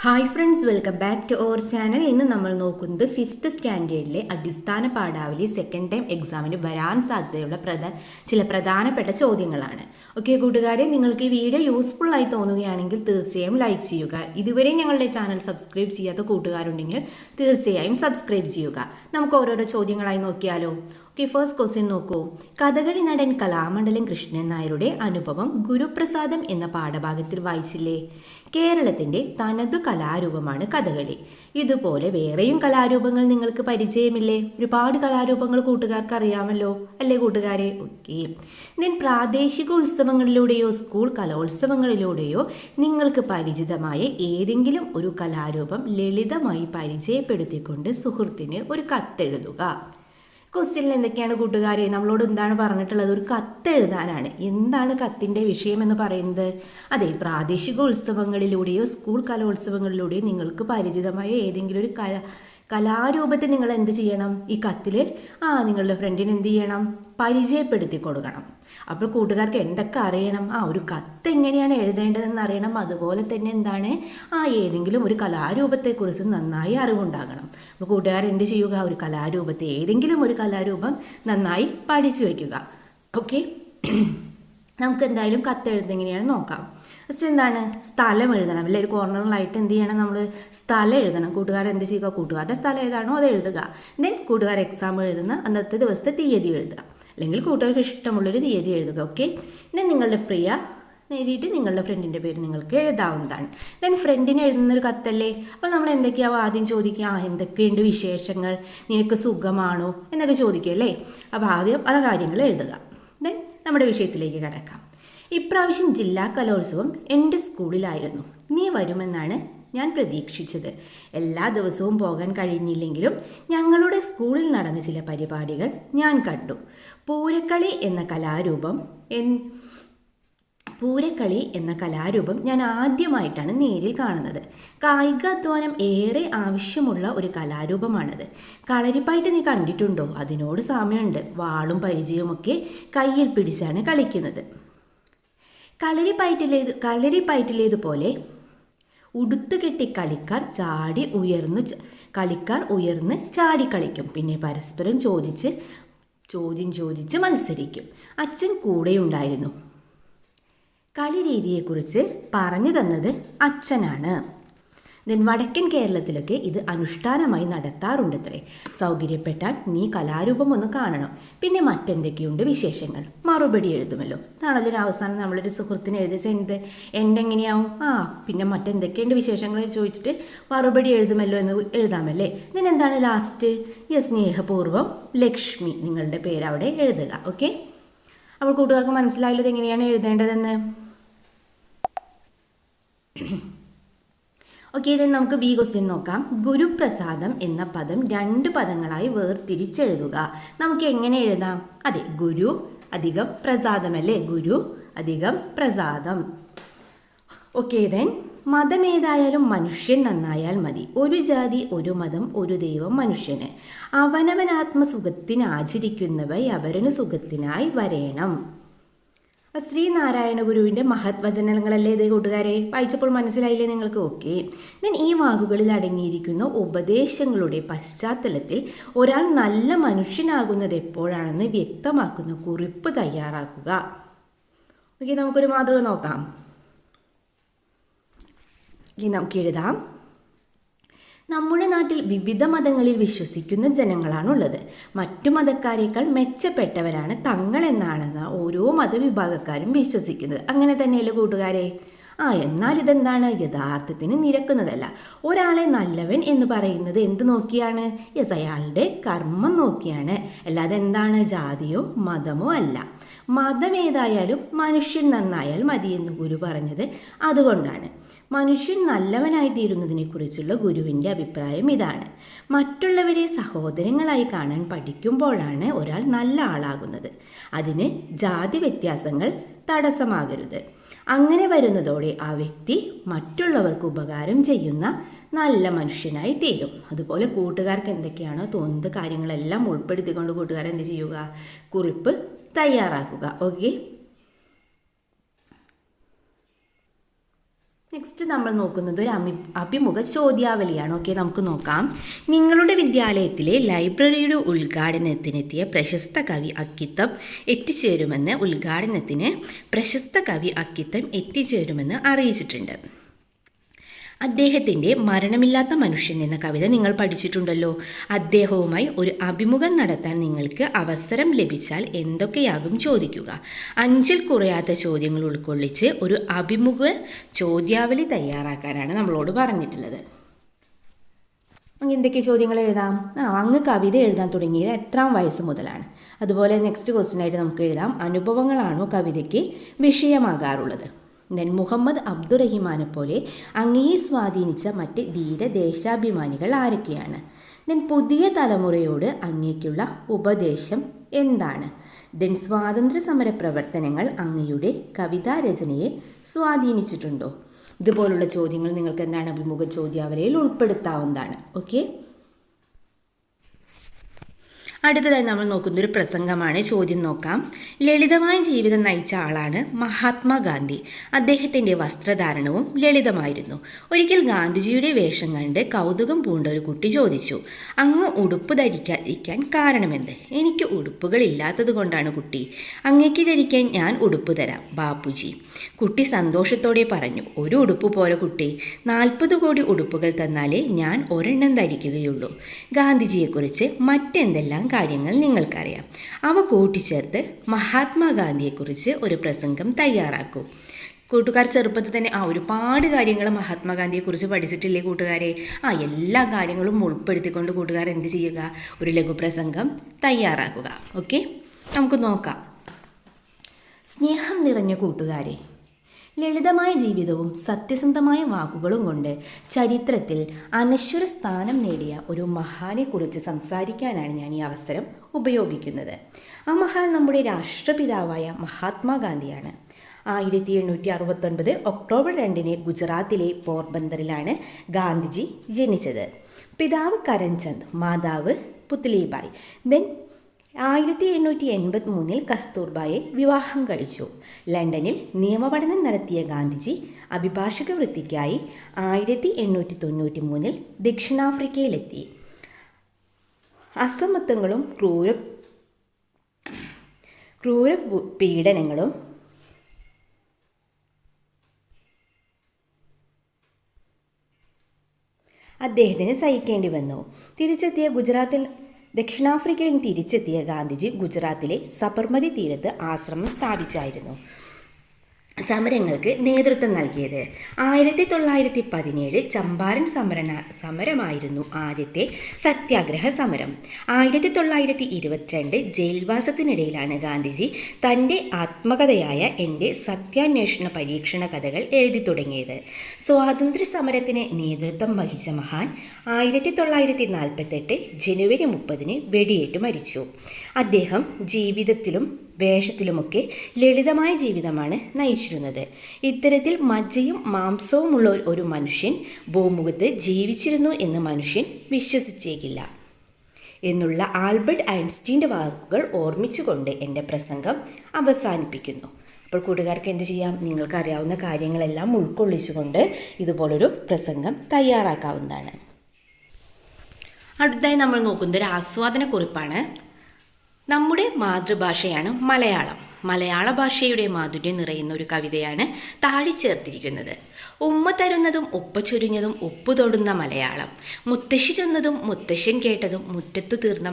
Hi friends, welcome back to our channel. ഇന്ന് നമ്മൾ നോക്കുന്നത് 5th സ്റ്റാൻഡേർഡിലെ അടിസ്ഥാന പാഠാവലി സെക്കൻഡ് ടൈം എക്സാമിന് വരാൻ സാധ്യതയുള്ള ചില പ്രധാനപ്പെട്ട ചോദ്യങ്ങളാണ്. ഓക്കെ കൂട്ടുകാരെ, നിങ്ങൾക്ക് ഈ വീഡിയോ യൂസ്ഫുൾ ആയി തോന്നുകയാണെങ്കിൽ തീർച്ചയായും ലൈക്ക് ചെയ്യുക. ഇതുവരെ ഞങ്ങളുടെ ചാനൽ സബ്സ്ക്രൈബ് ചെയ്യാത്ത കൂട്ടുകാരുണ്ടെങ്കിൽ തീർച്ചയായും സബ്സ്ക്രൈബ് ചെയ്യുക. നമുക്ക് ഓരോരോ ചോദ്യങ്ങളായി നോക്കിയാലോ. ഓക്കെ, ഫസ്റ്റ് ക്വസ്റ്റ്യൻ നോക്കൂ. കഥകളി നടൻ കലാമണ്ഡലം കൃഷ്ണൻ നായരുടെ അനുഭവം ഗുരുപ്രസാദം എന്ന പാഠഭാഗത്തിൽ വായിച്ചില്ലേ? കേരളത്തിൻ്റെ തനതു കലാരൂപമാണ് കഥകളി. ഇതുപോലെ വേറെയും കലാരൂപങ്ങൾ നിങ്ങൾക്ക് പരിചയമില്ലേ? ഒരുപാട് കലാരൂപങ്ങൾ കൂട്ടുകാർക്ക് അറിയാമല്ലോ അല്ലേ കൂട്ടുകാരെ? ഓക്കെ, ദെൻ പ്രാദേശിക ഉത്സവങ്ങളിലൂടെയോ സ്കൂൾ കലോത്സവങ്ങളിലൂടെയോ നിങ്ങൾക്ക് പരിചിതമായ ഏതെങ്കിലും ഒരു കലാരൂപം ലളിതമായി പരിചയപ്പെടുത്തിക്കൊണ്ട് സുഹൃത്തിന് ഒരു കത്തെഴുതുക. ക്വസ്റ്റ്യനിൽ എന്തൊക്കെയാണ് കൂട്ടുകാരെ നമ്മളോട് എന്താണ് പറഞ്ഞിട്ടുള്ളത്? ഒരു കത്ത് എഴുതാനാണ്. എന്താണ് കത്തിൻ്റെ വിഷയമെന്ന് പറയുന്നത്? അതെ, പ്രാദേശിക ഉത്സവങ്ങളിലൂടെയോ സ്കൂൾ കലോത്സവങ്ങളിലൂടെയോ നിങ്ങൾക്ക് പരിചിതമായ ഏതെങ്കിലും ഒരു കലാരൂപത്തെ നിങ്ങൾ എന്ത് ചെയ്യണം? ഈ കത്തിൽ നിങ്ങളുടെ ഫ്രണ്ടിന് എന്ത് ചെയ്യണം? പരിചയപ്പെടുത്തി കൊടുക്കണം. അപ്പോൾ കൂട്ടുകാർക്ക് എന്തൊക്കെ അറിയണം? ഒരു കത്ത് എങ്ങനെയാണ് എഴുതേണ്ടതെന്ന് അറിയണം. അതുപോലെ തന്നെ എന്താണ് ഏതെങ്കിലും ഒരു കലാരൂപത്തെക്കുറിച്ച് നന്നായി അറിവുണ്ടാകണം. അപ്പോൾ കൂട്ടുകാർ എന്ത് ചെയ്യുക? ഒരു കലാരൂപത്തെ ഏതെങ്കിലും ഒരു കലാരൂപം നന്നായി പഠിച്ചു വയ്ക്കുക. ഓക്കെ, നമുക്ക് എന്തായാലും കത്ത് എഴുതെങ്ങനെയാണ് നോക്കാം. ഫസ്റ്റ് എന്താണ്? സ്ഥലം എഴുതണം അല്ലേ? ഒരു കോർണറിലായിട്ട് എന്ത് ചെയ്യണം? നമ്മൾ സ്ഥലം എഴുതണം. കൂട്ടുകാർ എന്ത് ചെയ്യുക? കൂട്ടുകാരുടെ സ്ഥലം ഏതാണോ അത് എഴുതുക. ദെൻ കൂട്ടുകാർ എക്സാം എഴുതുന്ന അന്നത്തെ ദിവസത്തെ തീയതി എഴുതുക, അല്ലെങ്കിൽ കൂട്ടുകാർക്ക് ഇഷ്ടമുള്ളൊരു തീയതി എഴുതുക. ഓക്കെ, ദെൻ നിങ്ങളുടെ പ്രിയ എഴുതിയിട്ട് നിങ്ങളുടെ ഫ്രണ്ടിൻ്റെ പേര് നിങ്ങൾക്ക് എഴുതാവുന്നതാണ്. ദെൻ ഫ്രണ്ടിന് എഴുതുന്നൊരു കത്തല്ലേ? അപ്പോൾ നമ്മൾ എന്തൊക്കെയാവും ആദ്യം ചോദിക്കുക? എന്തൊക്കെയുണ്ട് വിശേഷങ്ങൾ, നിനക്ക് സുഖമാണോ എന്നൊക്കെ ചോദിക്കുക അല്ലേ? അപ്പോൾ ആദ്യം ആ കാര്യങ്ങൾ എഴുതുക. ദെൻ നമ്മുടെ വിഷയത്തിലേക്ക് കിടക്കാം. ഇപ്രാവശ്യം ജില്ലാ കലോത്സവം എൻ്റെ സ്കൂളിലായിരുന്നു. നീ വരുമെന്നാണ് ഞാൻ പ്രതീക്ഷിച്ചത്. എല്ലാ ദിവസവും പോകാൻ കഴിഞ്ഞില്ലെങ്കിലും ഞങ്ങളുടെ സ്കൂളിൽ നടന്ന ചില പരിപാടികൾ ഞാൻ കണ്ടു. പൂരക്കളി എന്ന കലാരൂപം ഞാൻ ആദ്യമായിട്ടാണ് നേരിൽ കാണുന്നത്. കായികാധ്വാനം ഏറെ ആവശ്യമുള്ള ഒരു കലാരൂപമാണത്. കളരിപ്പയറ്റ് നീ കണ്ടിട്ടുണ്ടോ? അതിനോട് സാമ്യമുണ്ട്. വാളും പരിചയവുമൊക്കെ കയ്യിൽ പിടിച്ചാണ് കളിക്കുന്നത്. കളരിപ്പയറ്റിലേതുപോലെ ഉടുത്തുകെട്ടി കളിക്കാർ ഉയർന്ന് ചാടി കളിക്കും. പിന്നെ പരസ്പരം ചോദ്യം ചോദിച്ച് മത്സരിക്കും. അച്ഛൻ കൂടെയുണ്ടായിരുന്നു. കളി രീതിയെക്കുറിച്ച് പറഞ്ഞു തന്നത് അച്ഛനാണ്. ദെൻ വടക്കൻ കേരളത്തിലൊക്കെ ഇത് അനുഷ്ഠാനമായി നടത്താറുണ്ടത്രേ. സൗകര്യപ്പെട്ടാൽ നീ കലാരൂപം ഒന്ന് കാണണം. പിന്നെ മറ്റെന്തൊക്കെയുണ്ട് വിശേഷങ്ങൾ? മറുപടി എഴുതുമല്ലോ. അതാണല്ലോ അവസാനം നമ്മളൊരു സുഹൃത്തിന് എഴുതിച്ചത്. എങ്ങനെയാവും? പിന്നെ മറ്റെന്തൊക്കെയുണ്ട് വിശേഷങ്ങൾ ചോദിച്ചിട്ട് മറുപടി എഴുതുമല്ലോ എന്ന് എഴുതാമല്ലേ? ദെൻ എന്താണ് ലാസ്റ്റ്? സ്നേഹപൂർവ്വം ലക്ഷ്മി, നിങ്ങളുടെ പേര് അവിടെ എഴുതുക. ഓക്കെ, അപ്പോൾ കൂട്ടുകാർക്ക് മനസ്സിലായല്ലോ എങ്ങനെയാണ് എഴുതേണ്ടതെന്ന്. ഓക്കെ, ഇത് നമുക്ക് ബി ക്വസ്റ്റ്യൻ നോക്കാം. ഗുരുപ്രസാദം എന്ന പദം 2 പദങ്ങളായി വേർതിരിച്ചെഴുതുക. നമുക്ക് എങ്ങനെ എഴുതാം? അതെ, ഗുരു അധികം പ്രസാദം അല്ലേ? ഗുരു അധികം പ്രസാദം. ഓക്കെ, ദെൻ മതമേതായാലും മനുഷ്യൻ നന്നായാൽ മതി. ഒരു ജാതി, ഒരു മതം, ഒരു ദൈവം മനുഷ്യന്. അവനവനാത്മസുഖത്തിന് ആചരിക്കുന്നവ അവരന് സുഖത്തിനായി വരേണം. ശ്രീനാരായണ ഗുരുവിൻ്റെ മഹത് വചനങ്ങളല്ലേ ഇത് കൂട്ടുകാരെ? വായിച്ചപ്പോൾ മനസ്സിലായില്ലേ നിങ്ങൾക്ക്? ഓക്കെ, ദെൻ ഈ വാക്കുകളിൽ അടങ്ങിയിരിക്കുന്ന ഉപദേശങ്ങളുടെ പശ്ചാത്തലത്തിൽ ഒരാൾ നല്ല മനുഷ്യനാകുന്നത് എപ്പോഴാണെന്ന് വ്യക്തമാക്കുന്ന കുറിപ്പ് തയ്യാറാക്കുക. ഓക്കെ, നമുക്കൊരു മാതൃക നോക്കാം. നമുക്ക് എഴുതാം. നമ്മുടെ നാട്ടിൽ വിവിധ മതങ്ങളിൽ വിശ്വസിക്കുന്ന ജനങ്ങളാണുള്ളത്. മറ്റു മതക്കാരേക്കാൾ മെച്ചപ്പെട്ടവരാണ് തങ്ങളെന്നാണെന്ന് ഓരോ മതവിഭാഗക്കാരും വിശ്വസിക്കുന്നത്. അങ്ങനെ തന്നെയല്ലേ കൂട്ടുകാരെ? എന്നാൽ ഇതെന്താണ്? യഥാർത്ഥത്തിന് നിരക്കുന്നതല്ല. ഒരാളെ നല്ലവൻ എന്ന് പറയുന്നത് എന്ത് നോക്കിയാണ്? അയാളുടെ കർമ്മം നോക്കിയാണ്. അല്ലാതെ എന്താണ്? ജാതിയോ മതമോ അല്ല. മതമേതായാലും മനുഷ്യൻ നന്നായാൽ മതിയെന്ന് ഗുരു പറഞ്ഞത് അതുകൊണ്ടാണ്. മനുഷ്യൻ നല്ലവനായി തീരുന്നതിനെ കുറിച്ചുള്ള ഗുരുവിൻ്റെ അഭിപ്രായം ഇതാണ്. മറ്റുള്ളവരെ സഹോദരങ്ങളായി കാണാൻ പഠിക്കുമ്പോഴാണ് ഒരാൾ നല്ല ആളാകുന്നത്. അതിന് ജാതി വ്യത്യാസങ്ങൾ തടസ്സമാകരുത്. അങ്ങനെ വരുന്നതോടെ ആ വ്യക്തി മറ്റുള്ളവർക്ക് ഉപകാരം ചെയ്യുന്ന നല്ല മനുഷ്യനായി തീരും. അതുപോലെ കൂട്ടുകാർക്ക് എന്തൊക്കെയാണോ തോന്നുന്നത് കാര്യങ്ങളെല്ലാം ഉൾപ്പെടുത്തിക്കൊണ്ട് കൂട്ടുകാർ എന്ത് ചെയ്യുക? കുറിപ്പ് തയ്യാറാക്കുക. ഓക്കെ, നെക്സ്റ്റ് നമ്മൾ നോക്കുന്നത് ഒരു അഭിമുഖ ചോദ്യാവലിയാണ്. ഓക്കെ, നമുക്ക് നോക്കാം. നിങ്ങളുടെ വിദ്യാലയത്തിലെ ലൈബ്രറിയുടെ ഉദ്ഘാടനത്തിനെത്തിയ പ്രശസ്ത കവി അക്കിത്തം എത്തിച്ചേരുമെന്ന് അറിയിച്ചിട്ടുണ്ട്. അദ്ദേഹത്തിൻ്റെ മരണമില്ലാത്ത മനുഷ്യൻ എന്ന കവിത നിങ്ങൾ പഠിച്ചിട്ടുണ്ടല്ലോ. അദ്ദേഹവുമായി ഒരു അഭിമുഖം നടത്താൻ നിങ്ങൾക്ക് അവസരം ലഭിച്ചാൽ എന്തൊക്കെയാകും ചോദിക്കുക? 5ൽ കുറയാത്ത ചോദ്യങ്ങൾ ഉൾക്കൊള്ളിച്ച് ഒരു അഭിമുഖ ചോദ്യാവലി തയ്യാറാക്കാനാണ് നമ്മളോട് പറഞ്ഞിട്ടുള്ളത്. എന്തൊക്കെ ചോദ്യങ്ങൾ എഴുതാം? അങ്ങ് കവിത എഴുതാൻ തുടങ്ങിയത് എത്രാം വയസ്സ് മുതലാണ്? അതുപോലെ നെക്സ്റ്റ് ക്വസ്റ്റ്യനായിട്ട് നമുക്ക് എഴുതാം, അനുഭവങ്ങളാണോ കവിതയ്ക്ക് വിഷയമാകാറുള്ളത്? മുഹമ്മദ് അബ്ദുറഹിമാനെ പോലെ അങ്ങയെ സ്വാധീനിച്ച മറ്റ് ധീര ദേശാഭിമാനികൾ ആരൊക്കെയാണ്? പുതിയ തലമുറയോട് അങ്ങേക്കുള്ള ഉപദേശം എന്താണ്? സ്വാതന്ത്ര്യ സമര പ്രവർത്തനങ്ങൾ അങ്ങയുടെ കവിതാരചനയെ സ്വാധീനിച്ചിട്ടുണ്ടോ? ഇതുപോലുള്ള ചോദ്യങ്ങൾ നിങ്ങൾക്ക് എന്താണ് അഭിമുഖ ചോദ്യാവലിയിൽ ഉൾപ്പെടുത്താവുന്നതാണ്. ഓക്കെ, അടുത്തതായി നമ്മൾ നോക്കുന്നൊരു പ്രസംഗമാണ്. ചോദ്യം നോക്കാം. ലളിതമായ ജീവിതം നയിച്ച ആളാണ് മഹാത്മാഗാന്ധി. അദ്ദേഹത്തിൻ്റെ വസ്ത്രധാരണവും ലളിതമായിരുന്നു. ഒരിക്കൽ ഗാന്ധിജിയുടെ വേഷം കണ്ട് കൗതുകം പൂണ്ട ഒരു കുട്ടി ചോദിച്ചു, അങ്ങ് ഉടുപ്പ് ധരിക്കാതിരിക്കാൻ കാരണമെന്ത്? എനിക്ക് ഉടുപ്പുകൾ ഇല്ലാത്തത് കൊണ്ടാണ് കുട്ടി. അങ്ങേക്ക് ധരിക്കാൻ ഞാൻ ഉടുപ്പ് തരാം ബാപ്പുജി. കുട്ടി സന്തോഷത്തോടെ പറഞ്ഞു, ഒരു ഉടുപ്പ് പോരെ കുട്ടി, 40 കോടി ഉടുപ്പുകൾ തന്നാലേ ഞാൻ ഒരെണ്ണം ധരിക്കുകയുള്ളൂ. ഗാന്ധിജിയെക്കുറിച്ച് മറ്റെന്തെല്ലാം കാര്യങ്ങൾ നിങ്ങൾക്കറിയാം? അവ കൂട്ടിച്ചേർത്ത് മഹാത്മാഗാന്ധിയെക്കുറിച്ച് ഒരു പ്രസംഗം തയ്യാറാക്കൂ. കൂട്ടുകാർ ചെറുപ്പത്തിൽ തന്നെ ഒരുപാട് കാര്യങ്ങൾ മഹാത്മാഗാന്ധിയെക്കുറിച്ച് പഠിച്ചിട്ടില്ലേ കൂട്ടുകാരെ? എല്ലാ കാര്യങ്ങളും ഉൾപ്പെടുത്തിക്കൊണ്ട് കൂട്ടുകാർ എന്ത് ചെയ്യുക? ഒരു ലഘുപ്രസംഗം തയ്യാറാക്കുക. ഓക്കെ, നമുക്ക് നോക്കാം. സ്നേഹം നിറഞ്ഞ കൂട്ടുകാരെ, ലളിതമായ ജീവിതവും സത്യസന്ധമായ വാക്കുകളും കൊണ്ട് ചരിത്രത്തിൽ അനശ്വര സ്ഥാനം നേടിയ ഒരു മഹാനെക്കുറിച്ച് സംസാരിക്കാനാണ് ഞാൻ ഈ അവസരം ഉപയോഗിക്കുന്നത്. ആ മഹാൻ നമ്മുടെ രാഷ്ട്രപിതാവായ മഹാത്മാഗാന്ധിയാണ്. 1869 ഒക്ടോബർ 2 ഗുജറാത്തിലെ പോർബന്തറിലാണ് ഗാന്ധിജി ജനിച്ചത്. പിതാവ് കരംചന്ദ്, മാതാവ് പുത്ലിബായ്. 1883 കസ്തൂർബായെ വിവാഹം കഴിച്ചു. ലണ്ടനിൽ നിയമപഠനം നടത്തിയ ഗാന്ധിജി അഭിഭാഷക വൃത്തിക്കായി 1893 ദക്ഷിണാഫ്രിക്കയിലെത്തി. അസമത്വങ്ങളും ക്രൂര പീഡനങ്ങളും അദ്ദേഹത്തിന് സഹിക്കേണ്ടി വന്നു. ദക്ഷിണാഫ്രിക്കയിൽ തിരിച്ചെത്തിയ ഗാന്ധിജി ഗുജറാത്തിലെ സബർമതി തീരത്ത് ആശ്രമം സ്ഥാപിച്ചായിരുന്നു സമരങ്ങൾക്ക് നേതൃത്വം നൽകിയത്. 1917 ചമ്പാരൻ സമരമായിരുന്നു ആദ്യത്തെ സത്യാഗ്രഹ സമരം. 1922 ജയിൽവാസത്തിനിടയിലാണ് ഗാന്ധിജി തൻ്റെ ആത്മകഥയായ എൻ്റെ സത്യാന്വേഷണ പരീക്ഷണ കഥകൾ എഴുതി തുടങ്ങിയത്. സ്വാതന്ത്ര്യ സമരത്തിന് നേതൃത്വം വഹിച്ച മഹാൻ 1948 ജനുവരി 30 വെടിയേറ്റ് മരിച്ചു. അദ്ദേഹം ജീവിതത്തിലും വേഷത്തിലുമൊക്കെ ലളിതമായ ജീവിതമാണ് നയിച്ചിരുന്നത്. ഇത്തരത്തിൽ മജ്ജയും മാംസവുമുള്ള ഒരു മനുഷ്യൻ ഭൂമുഖത്ത് ജീവിച്ചിരുന്നു എന്ന് മനുഷ്യൻ വിശ്വസിച്ചേക്കില്ല എന്നുള്ള ആൽബർട്ട് ഐൻസ്റ്റീൻ്റെ വാക്കുകൾ ഓർമ്മിച്ചുകൊണ്ട് എൻ്റെ പ്രസംഗം അവസാനിപ്പിക്കുന്നു. അപ്പോൾ കൂട്ടുകാർക്ക് എന്ത് ചെയ്യാം? നിങ്ങൾക്കറിയാവുന്ന കാര്യങ്ങളെല്ലാം ഉൾക്കൊള്ളിച്ചുകൊണ്ട് ഇതുപോലൊരു പ്രസംഗം തയ്യാറാക്കാവുന്നതാണ്. അടുത്തായി നമ്മൾ നോക്കുന്നത് ഒരു ആസ്വാദനക്കുറിപ്പാണ്. നമ്മുടെ മാതൃഭാഷയാണ് മലയാളം. മലയാള ഭാഷയുടെ മാധുര്യം നിറയുന്ന ഒരു കവിതയാണ് താഴെ ചേർത്തിരിക്കുന്നത്. ഉമ്മ തരുന്നതും ഉപ്പ ചൊരിഞ്ഞതും ഉപ്പു തൊടുന്ന മലയാളം, മുത്തശ്ശി ചെന്നതും മുത്തശ്ശൻ കേട്ടതും മുറ്റത്തുതിർന്ന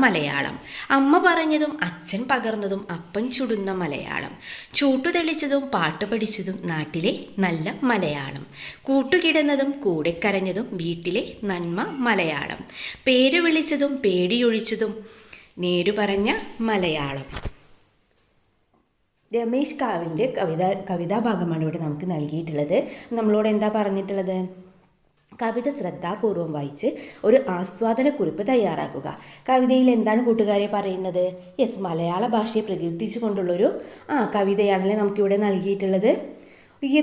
മലയാളം, അമ്മ പറഞ്ഞതും അച്ഛൻ പകർന്നതും അപ്പൻ ചുടുന്ന മലയാളം, ചൂട്ടുതെളിച്ചതും പാട്ട് പഠിച്ചതും നാട്ടിലെ നല്ല മലയാളം, കൂട്ടുകിടന്നതും കൂടെ കരഞ്ഞതും വീട്ടിലെ നന്മ മലയാളം, പേര് വിളിച്ചതും പേടിയൊഴിച്ചതും നേരു പറഞ്ഞ മലയാളം. രമേശ് കാവിൻ്റെ കവിതാഭാഗമാണ് ഇവിടെ നമുക്ക് നൽകിയിട്ടുള്ളത്. നമ്മളോട് എന്താ പറഞ്ഞിട്ടുള്ളത്? കവിത ശ്രദ്ധാപൂർവം വായിച്ച് ഒരു ആസ്വാദനക്കുറിപ്പ് തയ്യാറാക്കുക. കവിതയിൽ എന്താണ് കൂട്ടുകാരെ പറയുന്നത്? യെസ്, മലയാള ഭാഷയെ പ്രകീർത്തിച്ചു കൊണ്ടുള്ളൊരു കവിതയാണല്ലേ നമുക്കിവിടെ നൽകിയിട്ടുള്ളത്.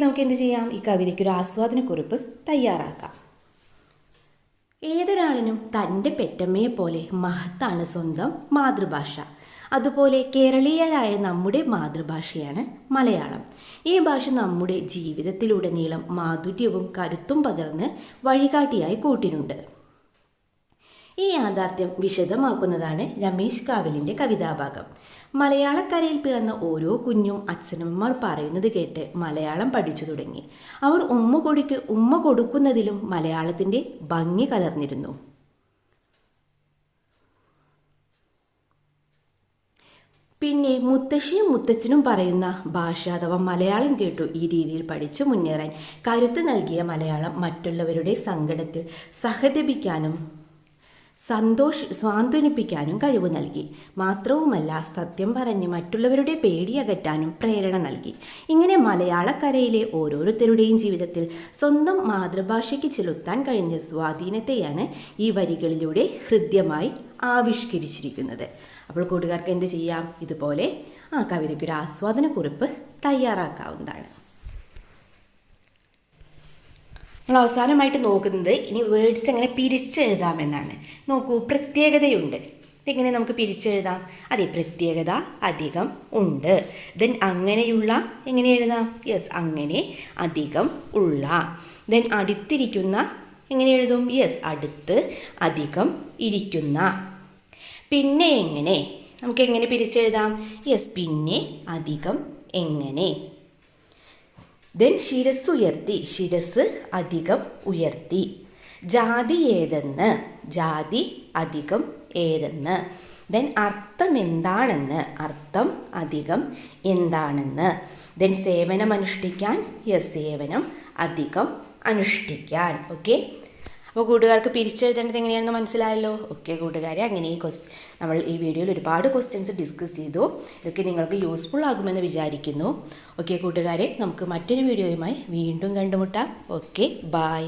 നമുക്ക് എന്ത് ചെയ്യാം? ഈ കവിതയ്ക്കൊരു ആസ്വാദനക്കുറിപ്പ് തയ്യാറാക്കാം. ഏതൊരാളിനും തൻ്റെ പെറ്റമ്മയെ പോലെ മഹത്താണ് സ്വന്തം മാതൃഭാഷ. അതുപോലെ കേരളീയരായ നമ്മുടെ മാതൃഭാഷയാണ് മലയാളം. ഈ ഭാഷ നമ്മുടെ ജീവിതത്തിലുടനീളം മാധുര്യവും കരുത്തും പകർന്ന് വഴികാട്ടിയായി കൂട്ടിനുണ്ട്. ഈ യാഥാർത്ഥ്യം വിശദമാക്കുന്നതാണ് രമേശ് കാവലിൻ്റെ കവിതാഭാഗം. മലയാളക്കരയിൽ പിറന്ന ഓരോ കുഞ്ഞും അച്ഛനമ്മമാർ പറയുന്നത് കേട്ട് മലയാളം പഠിച്ചു തുടങ്ങി. അവർ ഉമ്മ കൊടുക്കുന്നതിലും മലയാളത്തിൻ്റെ ഭംഗി കലർന്നിരുന്നു. പിന്നെ മുത്തശ്ശിയും മുത്തച്ഛനും പറയുന്ന ഭാഷ അഥവാ മലയാളം കേട്ടു ഈ രീതിയിൽ പഠിച്ചു മുന്നേറാൻ കരുത്ത് നൽകിയ മലയാളം മറ്റുള്ളവരുടെ സങ്കടത്തിൽ സഹതപിക്കാനും സാന്ത്വനിപ്പിക്കാനും കഴിവ് നൽകി. മാത്രവുമല്ല, സത്യം പറഞ്ഞ് മറ്റുള്ളവരുടെ പേടിയകറ്റാനും പ്രേരണ നൽകി. ഇങ്ങനെ മലയാളക്കരയിലെ ഓരോരുത്തരുടെയും ജീവിതത്തിൽ സ്വന്തം മാതൃഭാഷയ്ക്ക് ചെലുത്താൻ കഴിഞ്ഞ സ്വാധീനത്തെയാണ് ഈ വരികളിലൂടെ ഹൃദ്യമായി ആവിഷ്കരിച്ചിരിക്കുന്നത്. അപ്പോൾ കൂട്ടുകാർക്ക് എന്ത് ചെയ്യാം? ഇതുപോലെ ആ കവിതയ്ക്കൊരു ആസ്വാദനക്കുറിപ്പ് തയ്യാറാക്കാവുന്നതാണ്. നമ്മൾ അവസാനമായിട്ട് നോക്കുന്നത് ഇനി വേർഡ്സ് എങ്ങനെ പിരിച്ചെഴുതാമെന്നാണ്. നോക്കൂ, പ്രത്യേകതയുണ്ട്. ഇതെങ്ങനെ നമുക്ക് പിരിച്ചെഴുതാം? അതെ, പ്രത്യേകത അധികം ഉണ്ട്. ദെൻ അങ്ങനെയുള്ള എങ്ങനെ എഴുതാം? യെസ്, അങ്ങനെ അധികം ഉള്ള. ദെൻ അടുത്തിരിക്കുന്ന എങ്ങനെ എഴുതും? യെസ്, അടുത്ത് അധികം ഇരിക്കുന്ന. പിന്നെ എങ്ങനെ നമുക്ക് എങ്ങനെ പിരിച്ചെഴുതാം? യെസ്, പിന്നെ അധികം എങ്ങനെ. ദെൻ ശിരസ് ഉയർത്തി, ശിരസ് അധികം ഉയർത്തി. ജാതി ഏതെന്ന്, ജാതി അധികം ഏതെന്ന്. ദെൻ അർത്ഥം എന്താണെന്ന്, അർത്ഥം അധികം എന്താണെന്ന്. ദെൻ സേവനം അനുഷ്ഠിക്കാൻ, യെസ്, സേവനം അധികം അനുഷ്ഠിക്കാൻ. ഓക്കെ, അപ്പോൾ കൂട്ടുകാർക്ക് പിരിച്ചെഴുതേണ്ടത് എങ്ങനെയാണെന്ന് മനസ്സിലായല്ലോ. ഓക്കെ കൂട്ടുകാരെ, അങ്ങനെ നമ്മൾ ഈ വീഡിയോയിൽ ഒരുപാട് ക്വസ്റ്റ്യൻസ് ഡിസ്കസ് ചെയ്തു. ഇതൊക്കെ നിങ്ങൾക്ക് യൂസ്ഫുൾ ആകുമെന്ന് വിചാരിക്കുന്നു. ഓക്കെ കൂട്ടുകാരെ, നമുക്ക് മറ്റൊരു വീഡിയോയുമായി വീണ്ടും കണ്ടുമുട്ടാം. Okay, by.